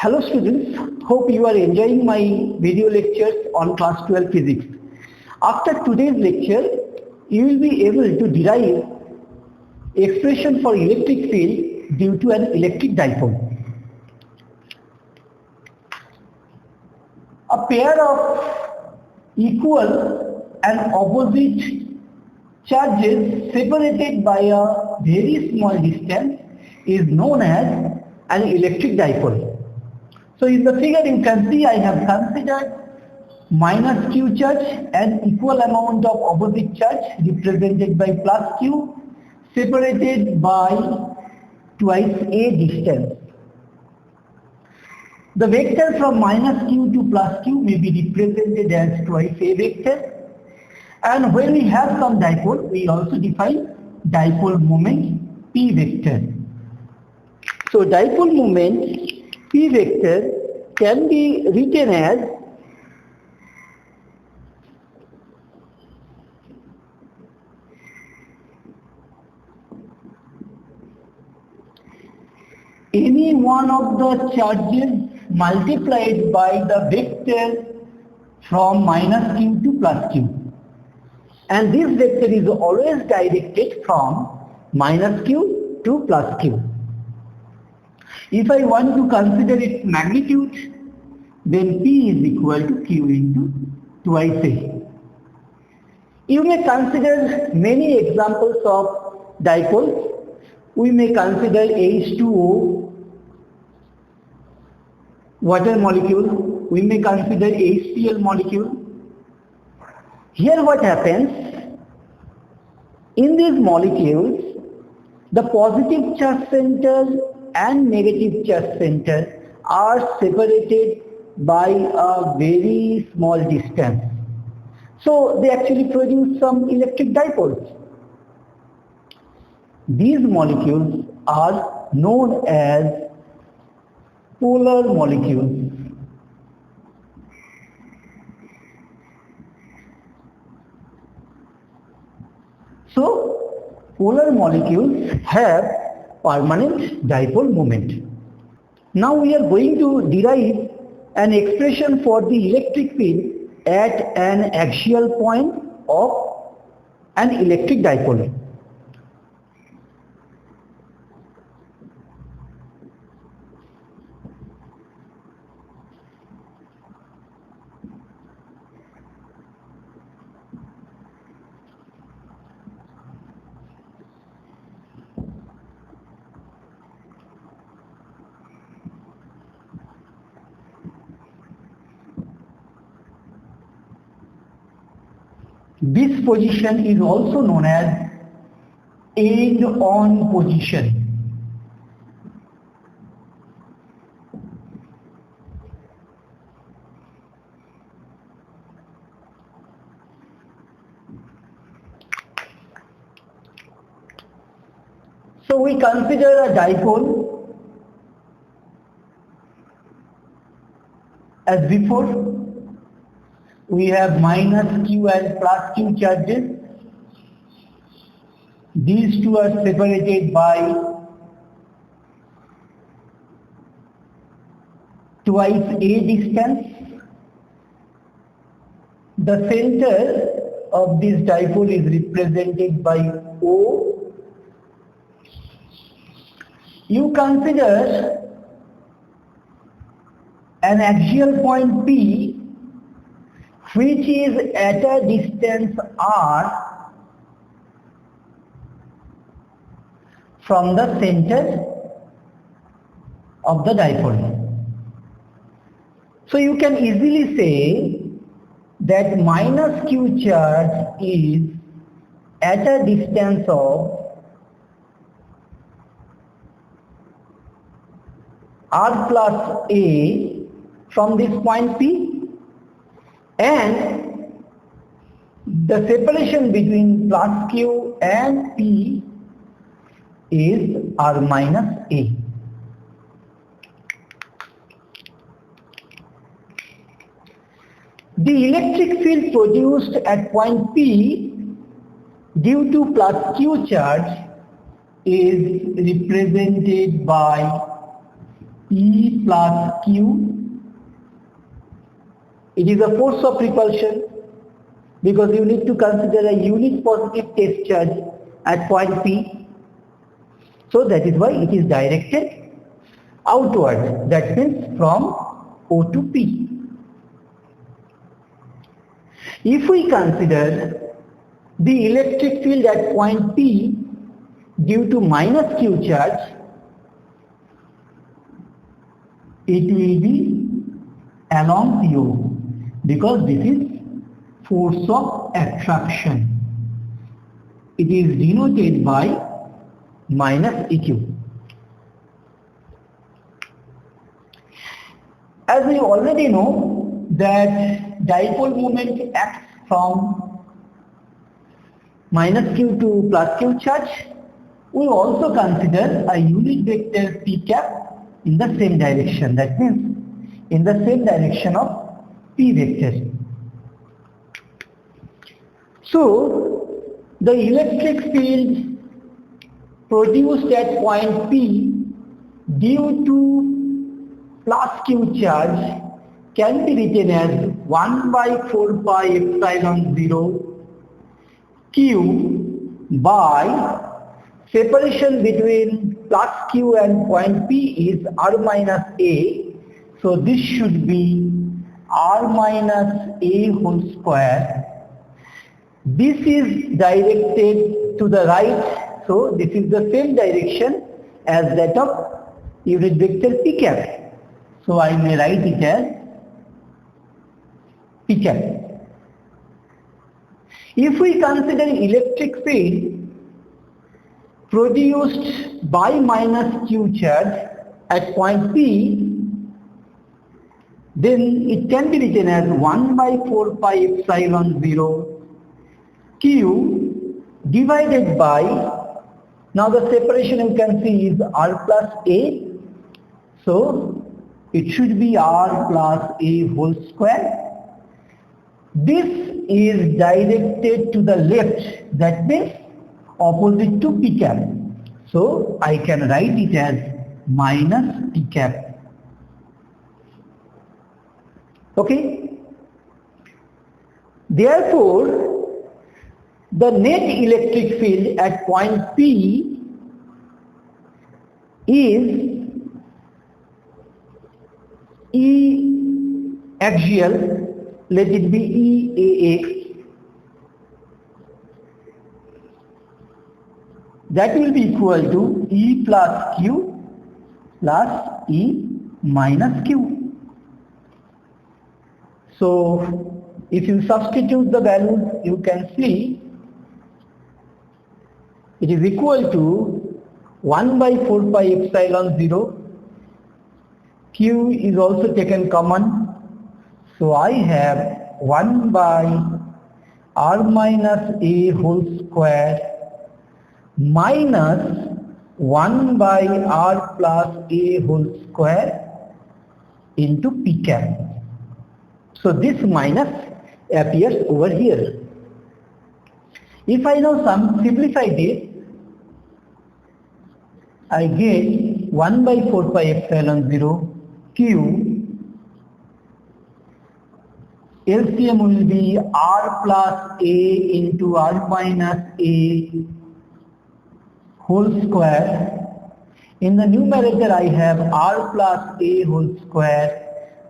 Hello students, hope you are enjoying my video lectures on class 12 physics. After today's lecture, you will be able to derive expression for electric field due to an electric dipole. A pair of equal and opposite charges separated by a very small distance is known as an electric dipole. So in the figure you can see I have considered minus q charge and equal amount of opposite charge represented by plus q separated by twice a distance. The vector from minus q to plus q may be represented as twice a vector, and when we have some dipole we also define dipole moment p vector. So dipole moment P vector can be written as any one of the charges multiplied by the vector from minus q to plus q, and this vector is always directed from minus q to plus q. If I want to consider its magnitude, then P is equal to Q into twice A. You may consider many examples of dipoles. We may consider H2O, water molecule. We may consider HCl molecule. Here what happens? In these molecules, the positive charge center and negative charge center are separated by a very small distance. So they actually produce some electric dipoles. These molecules are known as polar molecules. So polar molecules have permanent dipole moment. Now we are going to derive an expression for the electric field at an axial point of an electric dipole. This position is also known as end-on position. So we consider a dipole as before. We have minus q and plus q charges. These two are separated by twice a distance. The center of this dipole is represented by O. You consider an axial point P which is at a distance r from the center of the dipole. So you can easily say that minus q charge is at a distance of r plus a from this point P, and the separation between plus q and p is r minus a. The electric field produced at point P due to plus q charge is represented by E plus Q. It is a force of repulsion because you need to consider a unit positive test charge at point P. So that is why it is directed outward. That means from O to P. If we consider the electric field at point P due to minus Q charge, it will be along PO because this is force of attraction. It is denoted by minus EQ. As we already know that dipole moment acts from minus Q to plus Q charge, we also consider a unit vector P cap in the same direction. That means in the same direction of P vector. So the electric field produced at point P due to plus Q charge can be written as 1 by 4 pi epsilon 0 Q by separation between plus Q and point P is R minus A. So this should be R minus A whole square. This is directed to the right. So this is the same direction as that of unit vector P cap. So I may write it as P cap. If we consider electric field produced by minus Q charge at point P, then it can be written as 1 by 4 pi epsilon 0 Q divided by, now the separation you can see is R plus A, so it should be R plus A whole square. This is directed to the left, that means opposite to P cap. So I can write it as minus P cap. Okay? Therefore, the net electric field at point P is E axial, let it be EAX, that will be equal to E plus Q plus E minus Q. So if you substitute the values, you can see it is equal to 1 by 4 pi epsilon 0. Q is also taken common. So I have 1 by R minus A whole square minus 1 by R plus A whole square into P cap. So this minus appears over here. If I now simplify this, I get 1 by 4 pi epsilon 0 Q. LCM will be R plus A into R minus A whole square. In the numerator I have R plus A whole square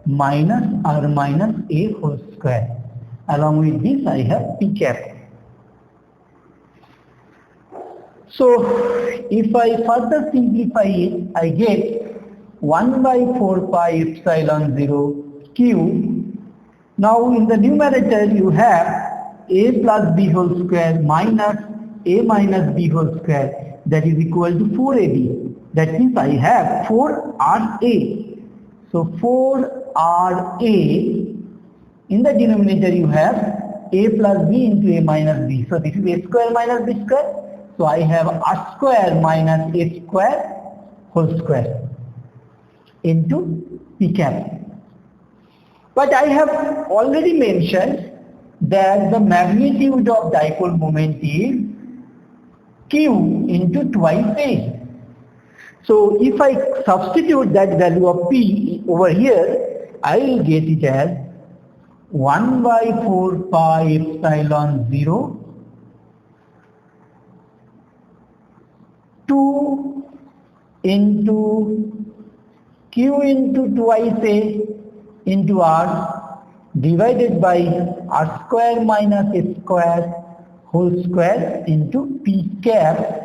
minus R minus A whole square. Along with this I have P cap. So if I further simplify it, I get 1 by 4 pi epsilon 0 Q. Now in the numerator you have A plus B whole square minus A minus B whole square, that is equal to 4AB. That means I have 4RA. So 4RA, in the denominator you have A plus B into A minus B. So this is A square minus B square. So I have R square minus A square whole square into P cap. But I have already mentioned that the magnitude of dipole moment is Q into twice A. So if I substitute that value of P over here, I will get it as 1 by 4 pi epsilon 0 2 into Q into twice A into R divided by R square minus S square whole square into P cap.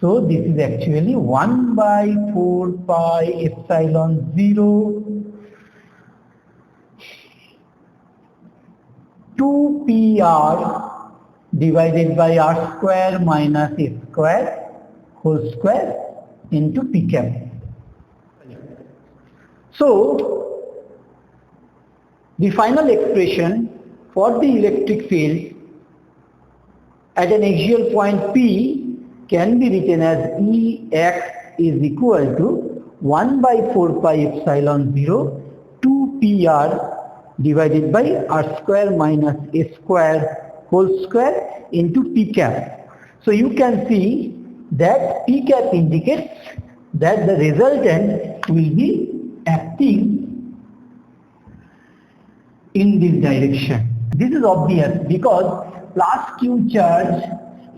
So this is actually 1 by 4 pi epsilon 0 2 PR divided by R square minus S square whole square into P cap. So the final expression for the electric field at an axial point P can be written as Ex is equal to 1 by 4 pi epsilon 0 2 PR divided by R square minus S square whole square into P cap. So you can see that P cap indicates that the resultant will be acting in this direction. This is obvious because plus Q charge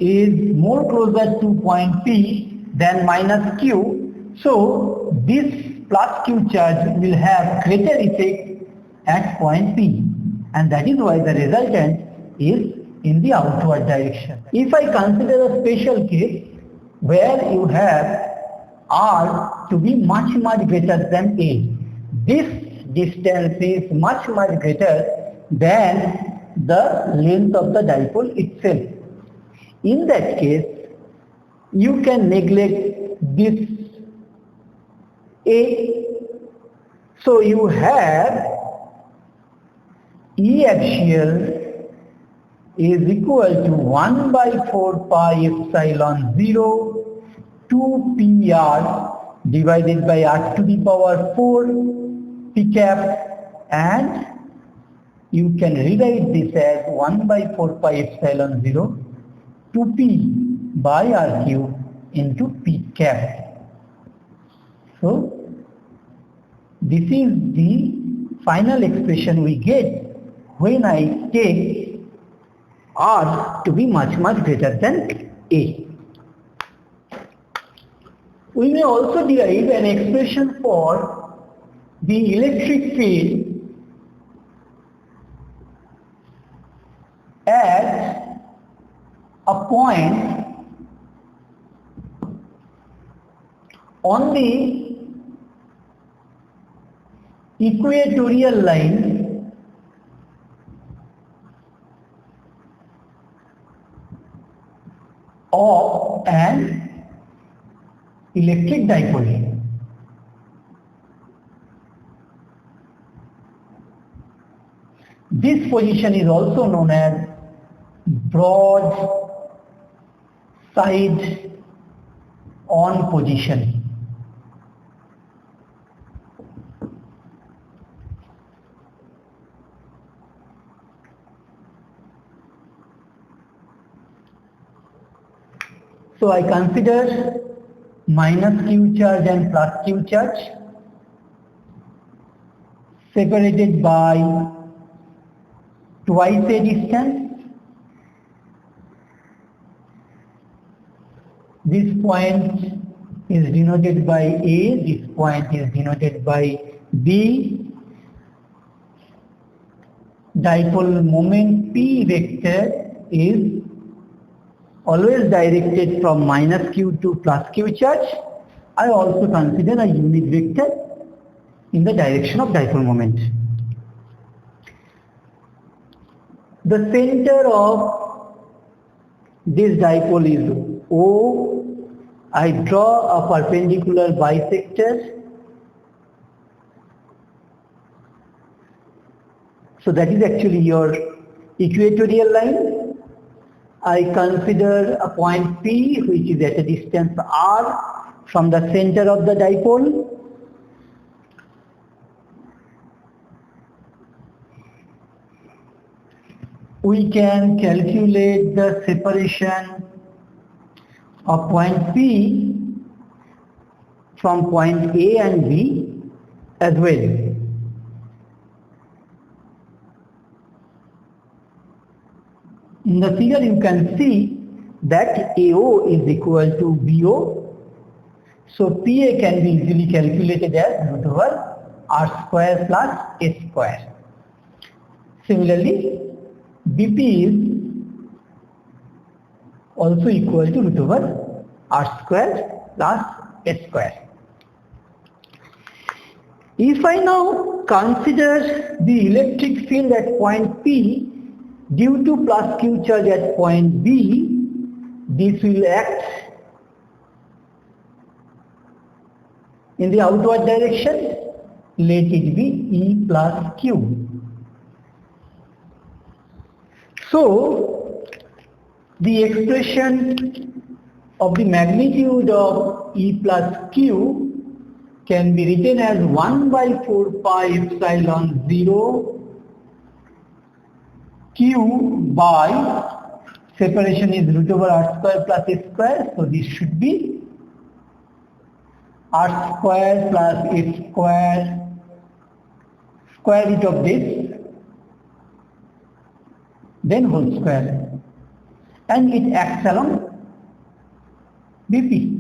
is more closer to point P than minus Q. So this plus Q charge will have greater effect at point P, and that is why the resultant is in the outward direction. If I consider a special case where you have R to be much greater than A, this distance is much greater than the length of the dipole itself. In that case, you can neglect this A. So you have E axial is equal to 1 by 4 pi epsilon 0 2 PR divided by R to the power 4 P cap, and you can rewrite this as 1 by 4 pi epsilon 0 2 P by R cube into P cap. So this is the final expression we get when I take R to be much greater than A. We may also derive an expression for the electric field at a point on the equatorial line of an electric dipole. This position is also known as broad side on position. So I consider minus Q charge and plus Q charge separated by twice a distance. This point is denoted by A, this point is denoted by B. Dipole moment P vector is always directed from minus Q to plus Q charge. I also consider a unit vector in the direction of dipole moment. The center of this dipole is O. I draw a perpendicular bisector. So that is actually your equatorial line. I consider a point P which is at a distance R from the center of the dipole. We can calculate the separation of point P from point A and B as well. In the figure you can see that AO is equal to BO. So PA can be easily calculated as root over R square plus S square. Similarly, BP is also equal to root over R square plus S square. If I now consider the electric field at point P due to plus Q charge at point B, this will act in the outward direction. Let it be E plus Q. So, the expression of the magnitude of E plus Q can be written as 1 by 4 pi epsilon 0 Q by, separation is root over R square plus S square, so this should be R square plus S square, square root of this, then whole square, and it acts along BP.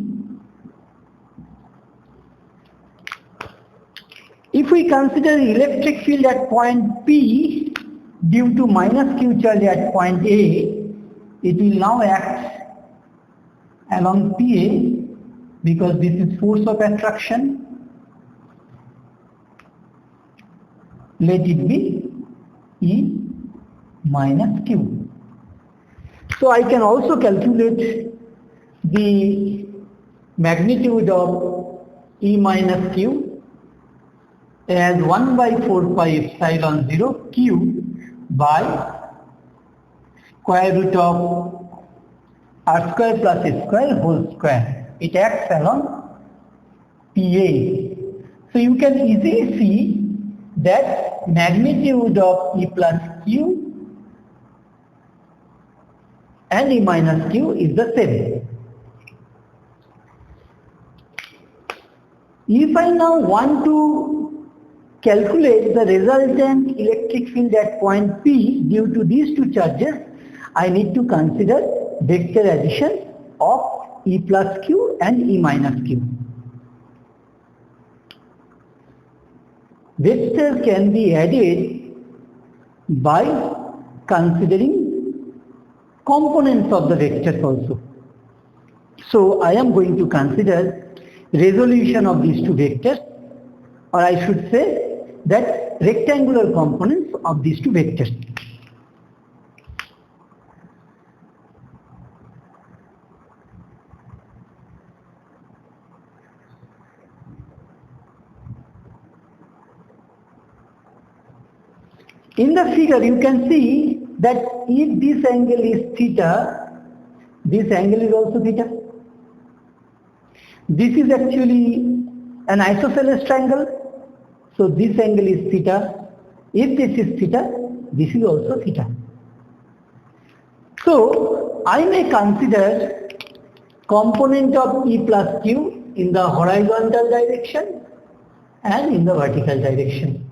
If we consider the electric field at point P due to minus Q charge at point A, it will now act along PA because this is force of attraction. Let it be E minus Q. So I can also calculate the magnitude of E minus Q as 1 by 4 pi epsilon 0 Q by square root of R square plus S square whole square. It acts along PA. So you can easily see that magnitude of E plus Q and E minus Q is the same. If I now want to calculate the resultant electric field at point P due to these two charges, I need to consider vector addition of E plus Q and E minus Q. Vectors can be added by considering components of the vectors also. So I am going to consider resolution of these two vectors, or I should say that rectangular components of these two vectors. In the figure you can see that if this angle is theta, this angle is also theta. This is actually an isosceles triangle, so this angle is theta. If this is theta, this is also theta. So I may consider component of E plus Q in the horizontal direction and in the vertical direction.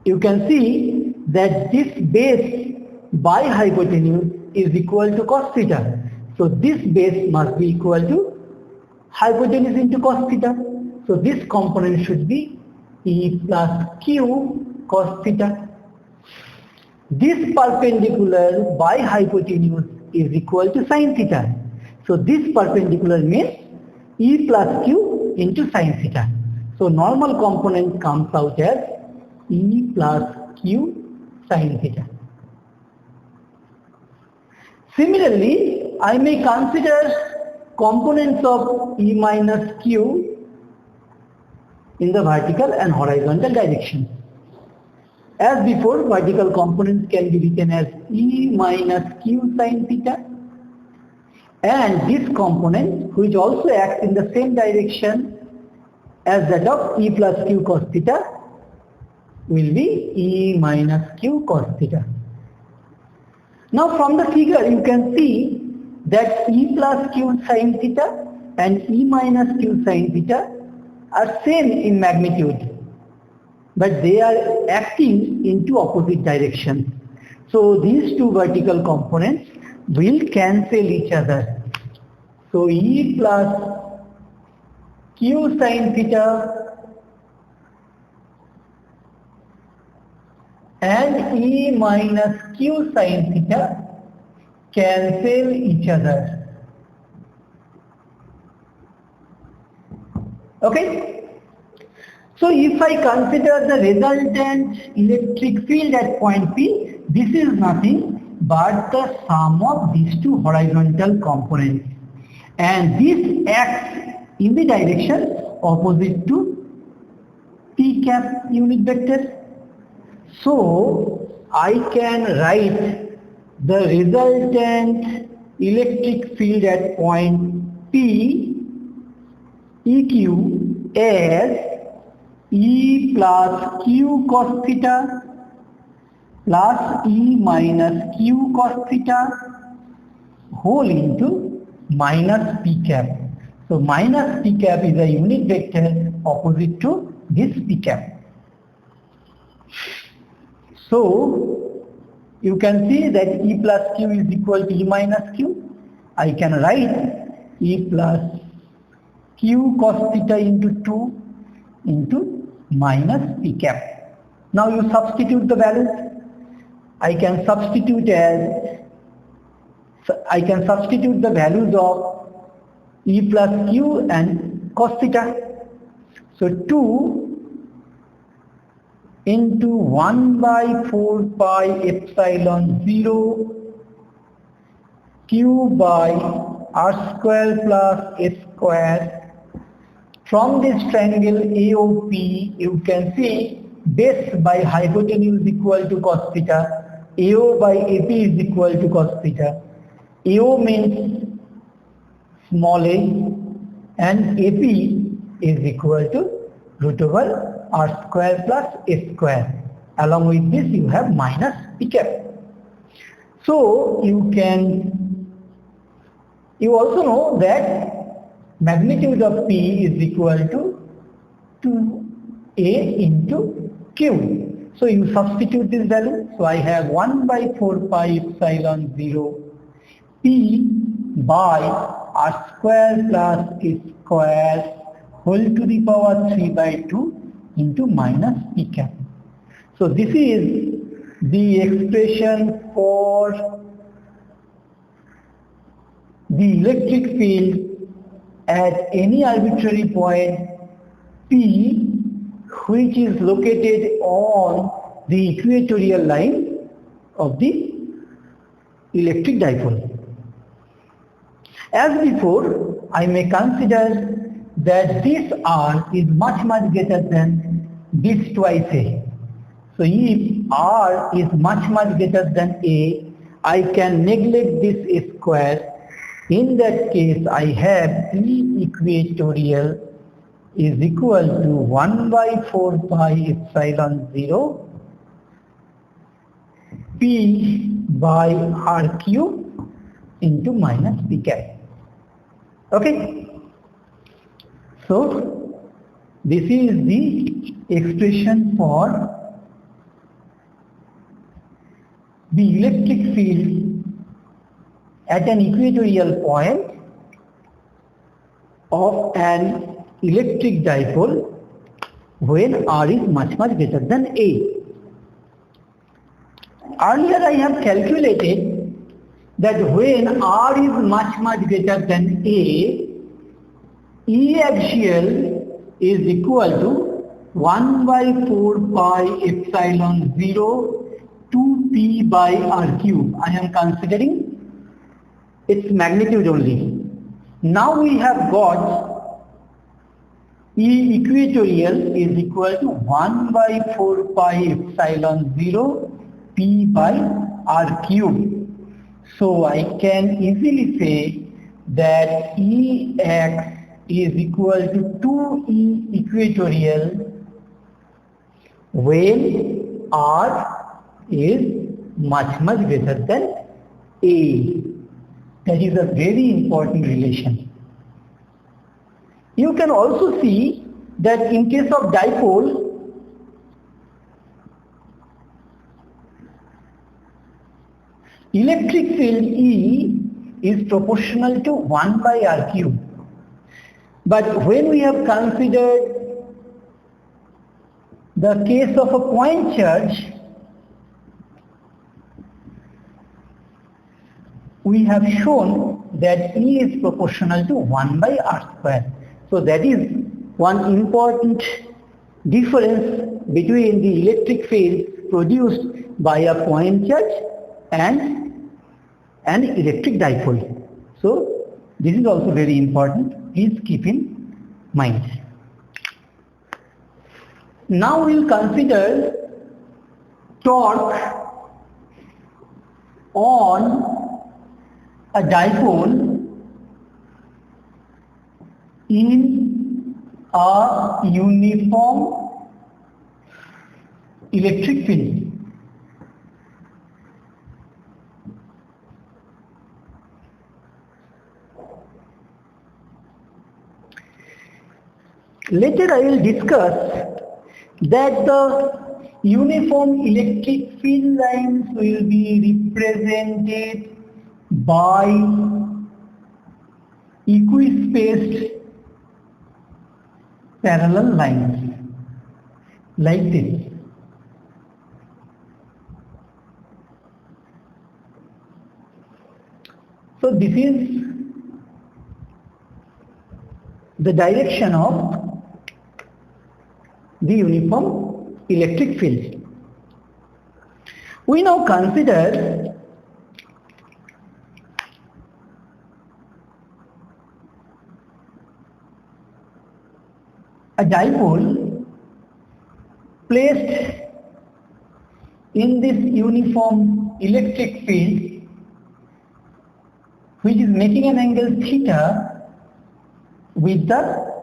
You can see that this base by hypotenuse is equal to cos theta. So this base must be equal to hypotenuse into cos theta. So this component should be E plus Q cos theta. This perpendicular by hypotenuse is equal to sin theta. So this perpendicular means E plus Q into sin theta. So normal component comes out as E plus Q sin theta. Similarly, I may consider components of E minus Q in the vertical and horizontal direction. As before, vertical components can be written as E minus Q sin theta, and this component, which also acts in the same direction as that of E plus Q cos theta, will be E minus Q cos theta. Now from the figure you can see that E plus Q sin theta and E minus Q sin theta are same in magnitude, but they are acting into opposite directions. So these two vertical components will cancel each other. So E plus Q sin theta and E minus Q sin theta cancel each other. Okay? So if I consider the resultant electric field at point P, this is nothing but the sum of these two horizontal components. And this acts in the direction opposite to P cap unit vector. So I can write the resultant electric field at point P EQ as E plus Q cos theta plus E minus Q cos theta whole into minus P cap. So minus P cap is a unit vector opposite to this P cap. So you can see that E plus Q is equal to E minus Q. I can write E plus Q cos theta into 2 into minus P cap. Now you substitute the values. I can substitute the values of E plus Q and cos theta. So 2 into 1 by 4 pi epsilon 0 Q by R square plus S square. From this triangle AOP, you can see base by hypotenuse is equal to cos theta, AO by AP is equal to cos theta. AO means small a and AP is equal to root over R square plus S square. Along with this you have minus P cap. So you also know that magnitude of P is equal to 2A into Q. So you substitute this value. So I have 1 by 4 pi epsilon 0 P by R square plus S square whole to the power 3 by 2 into minus P cap. So this is the expression for the electric field at any arbitrary point P which is located on the equatorial line of the electric dipole. As before, I may consider that this R is much greater than this twice A. So if R is much greater than A, I can neglect this A square. In that case, I have E equatorial is equal to 1 by 4 pi epsilon 0 P by R cube into minus P cap. Okay? So, this is the expression for the electric field at an equatorial point of an electric dipole when R is much greater than A. Earlier I have calculated that when R is much greater than A, E axial is equal to 1 by 4 pi epsilon 0 2P by R cube. I am considering its magnitude only. Now we have got E equatorial is equal to 1 by 4 pi epsilon 0 P by R cube. So I can easily say that Ex is equal to 2E equatorial when R is much greater than A. That is a very important relation. You can also see that in case of dipole, electric field E is proportional to 1 by r cube. But when we have considered the case of a point charge, we have shown that E is proportional to 1 by r square. So that is one important difference between the electric field produced by a point charge and an electric dipole. So this is also very important. Please keep in mind. Now we will consider torque on a dipole in a uniform electric field. Later I will discuss that the uniform electric field lines will be represented by equispaced parallel lines like this. So this is the direction of the uniform electric field. We now consider a dipole placed in this uniform electric field, which is making an angle theta with the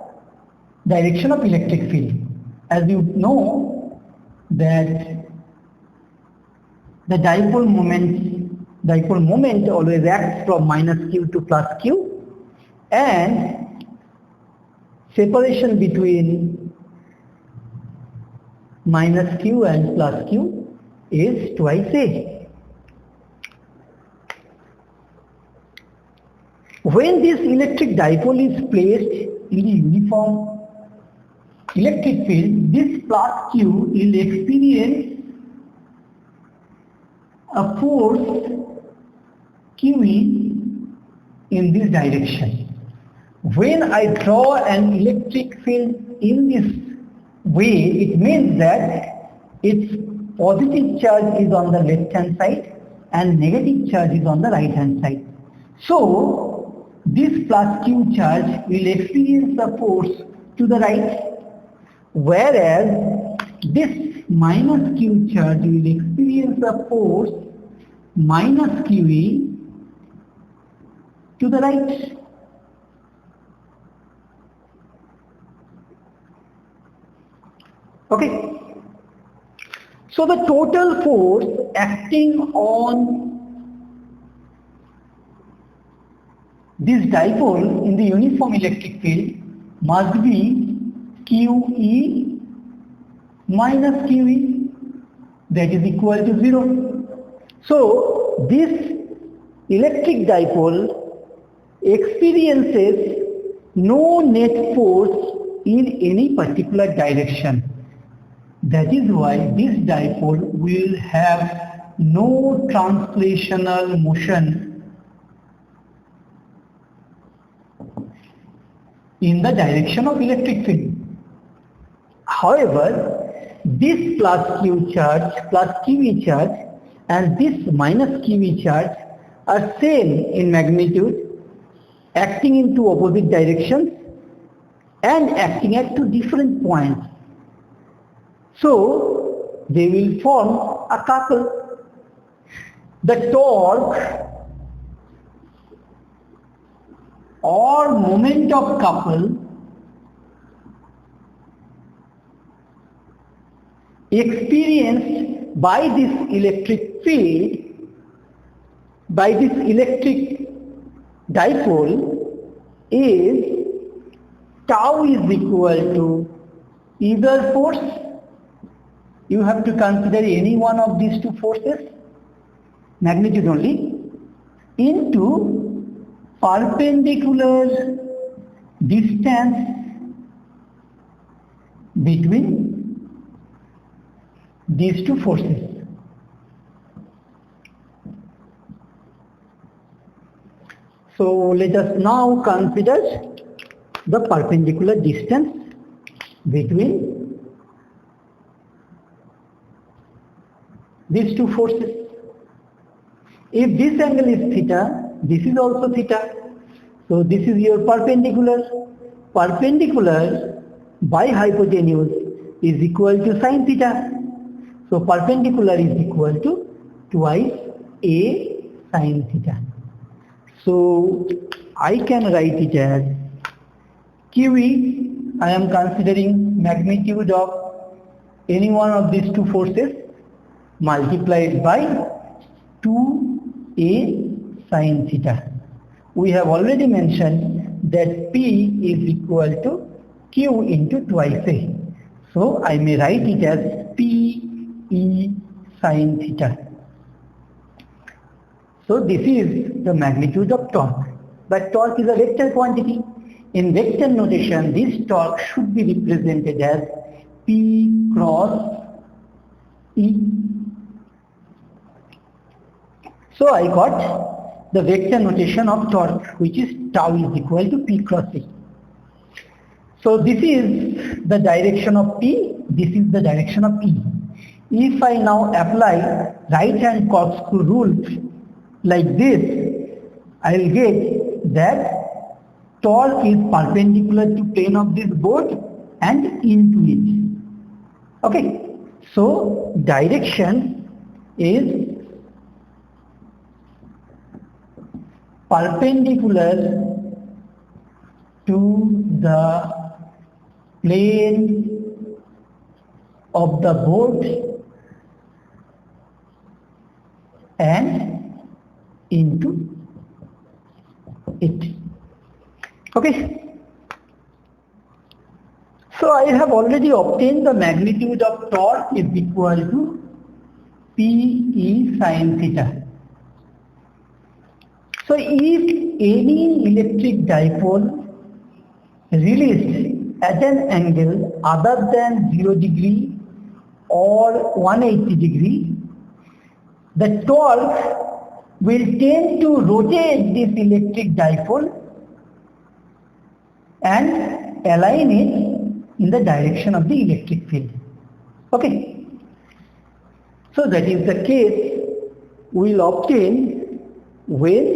direction of electric field. As you know that the dipole moment always acts from minus q to plus q, and separation between minus q and plus q is twice a. When this electric dipole is placed in the uniform electric field, this plus q will experience a force QE in this direction. When I draw an electric field in this way, it means that its positive charge is on the left hand side and negative charge is on the right hand side. So this plus q charge will experience a force to the right, whereas this minus q charge will experience a force minus QE to the right. Okay. So the total force acting on this dipole in the uniform electric field must be QE minus QE, that is equal to 0. So this electric dipole experiences no net force in any particular direction. That is why this dipole will have no translational motion in the direction of electric field. However, this plus q charge, plus QE charge, and this minus QE charge are same in magnitude, acting in two opposite directions and acting at two different points. So they will form a couple. The torque or moment of couple experienced by this electric field, by this electric dipole, is tau is equal to either force, you have to consider any one of these two forces, magnitude only, into perpendicular distance between these two forces. So let us now consider the perpendicular distance between these two forces. If this angle is theta, this is also theta. So this is your perpendicular. Perpendicular by hypotenuse is equal to sin theta. So perpendicular is equal to twice a sin theta. So I can write it as QE, I am considering magnitude of any one of these two forces multiplied by 2a sin theta. We have already mentioned that P is equal to Q into twice A. So I may write it as PE sin theta. So this is the magnitude of torque. But torque is a vector quantity. In vector notation, this torque should be represented as P cross E. So I got the vector notation of torque, which is tau is equal to P cross E. So this is the direction of P, this is the direction of E. If I now apply right hand corkscrew rule like this, I will get that torque is perpendicular to plane of this board and into it. Okay, so direction is perpendicular to the plane of the board and into it. Okay. So I have already obtained the magnitude of torque is equal to PE sin theta. So if any electric dipole released at an angle other than 0 degree or 180 degree, the torque will tend to rotate this electric dipole and align it in the direction of the electric field. Okay. So that is the case we will obtain when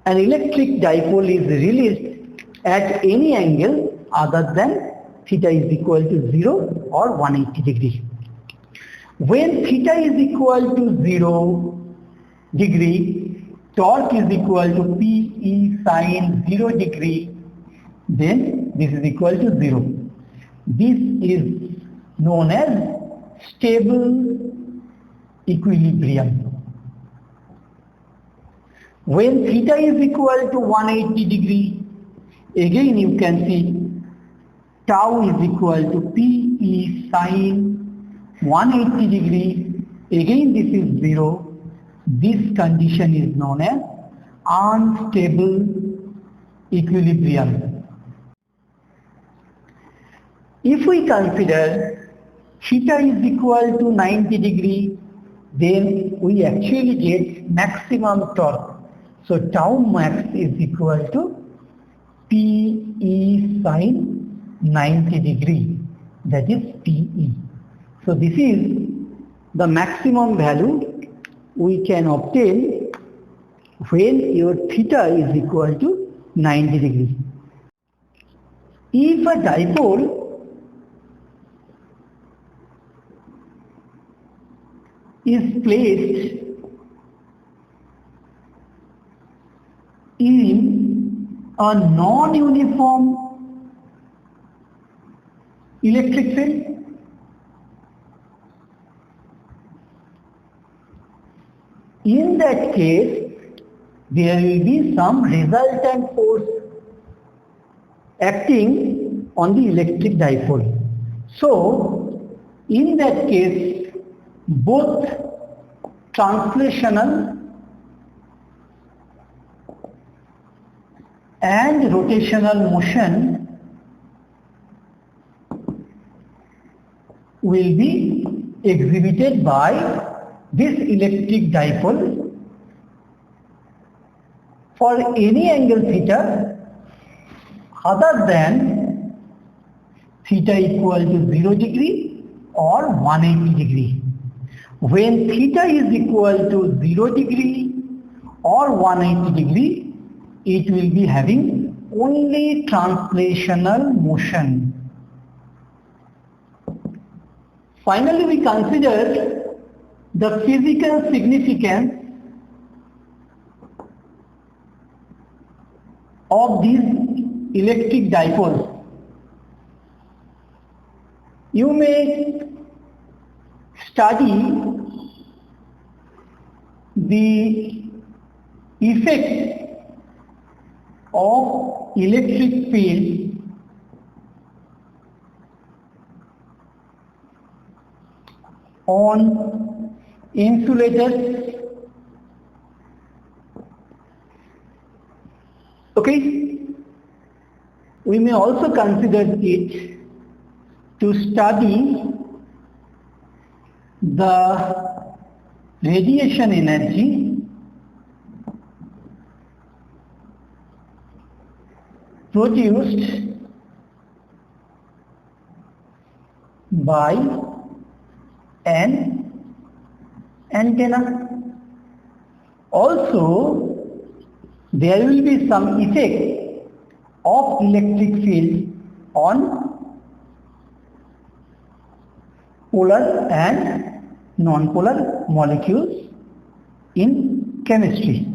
an electric dipole is released at any angle other than theta is equal to 0 or 180 degree. When theta is equal to 0 degree, torque is equal to PE sin 0 degree, then this is equal to 0. This is known as stable equilibrium. When theta is equal to 180 degree, again you can see tau is equal to PE sin 180 degree, again this is 0. This condition is known as unstable equilibrium. If we consider theta is equal to 90 degree, then we actually get maximum torque. So tau max is equal to PE sin 90 degree, that is PE. So this is the maximum value we can obtain when your theta is equal to 90 degree. If a dipole is placed in a non-uniform electric field, in that case there will be some resultant force acting on the electric dipole. So, in that case, both translational and rotational motion will be exhibited by this electric dipole for any angle theta other than theta equal to 0 degree or 180 degree. When theta is equal to 0 degree or 180 degree, it will be having only translational motion. Finally, we consider the physical significance of these electric dipoles. You may study the effect of electric field on insulators. Okay, we may also consider it to study the radiation energy produced by an antenna. Also, there will be some effect of electric field on polar and non-polar molecules in chemistry.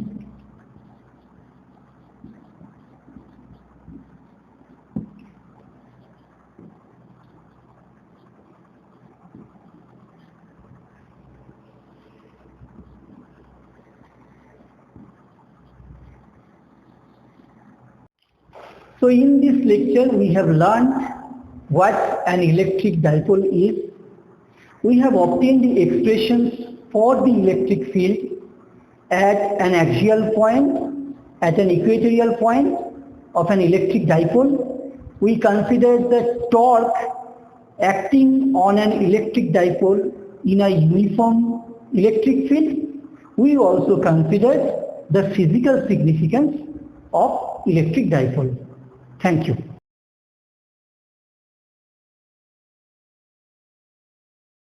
So in this lecture we have learned what an electric dipole is. We have obtained the expressions for the electric field at an axial point, at an equatorial point of an electric dipole. We considered the torque acting on an electric dipole in a uniform electric field. We also considered the physical significance of electric dipole. Thank you.